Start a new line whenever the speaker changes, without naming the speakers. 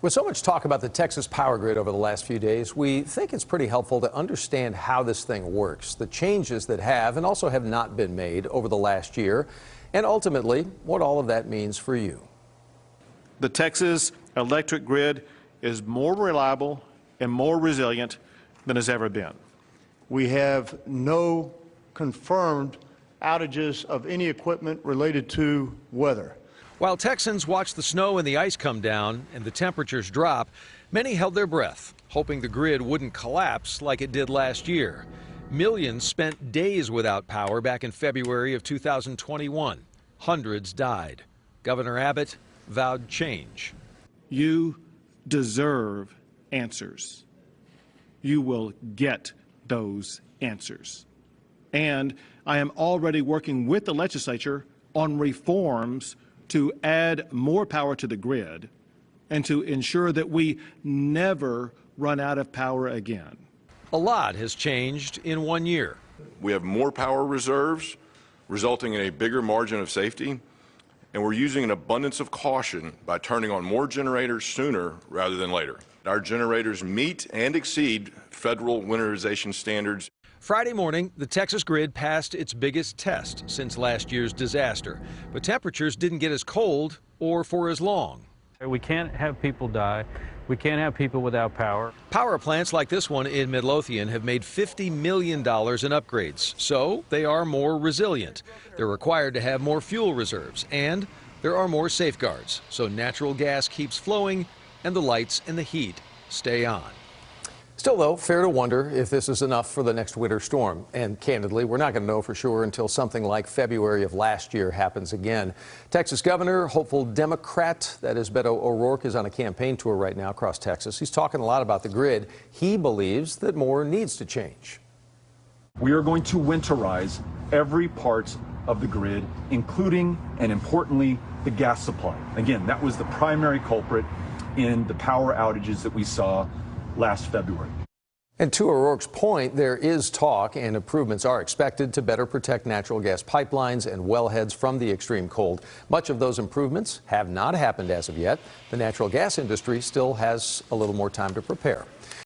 With so much talk about the Texas power grid over the last few days, we think it's pretty helpful to understand how this thing works, the changes that have and also have not been made over the last year, and ultimately what all of that means for you.
The Texas electric grid is more reliable and more resilient than it's ever been.
We have no confirmed outages of any equipment related to weather.
While Texans watched the snow and the ice come down and the temperatures drop, many held their breath, hoping the grid wouldn't collapse like it did last year. Millions spent days without power back in February of 2021. Hundreds died. Governor Abbott vowed change.
You deserve answers. You will get those answers. And I am already working with the legislature on reforms to add more power to the grid and to ensure that we never run out of power again.
A lot has changed in 1 year.
We have more power reserves, resulting in a bigger margin of safety, and we're using an abundance of caution by turning on more generators sooner rather than later. Our generators meet and exceed federal winterization standards.
Friday morning, the Texas grid passed its biggest test since last year's disaster, but temperatures didn't get as cold or for as long.
We can't have people die. We can't have people without power.
Power plants like this one in Midlothian have made $50 million in upgrades, so they are more resilient. They're required to have more fuel reserves, and there are more safeguards, so natural gas keeps flowing and the lights and the heat stay on.
Still, though, fair to wonder if this is enough for the next winter storm. And candidly, we're not going to know for sure until something like February of last year happens again. Texas Governor, hopeful Democrat, that is Beto O'Rourke, is on a campaign tour right now across Texas. He's talking a lot about the grid. He believes that more needs to change.
We are going to winterize every part of the grid, including and importantly, the gas supply. Again, that was the primary culprit in the power outages that we saw last February.
And to O'Rourke's point, there is talk and improvements are expected to better protect natural gas pipelines and wellheads from the extreme cold. Much of those improvements have not happened as of yet. The natural gas industry still has a little more time to prepare.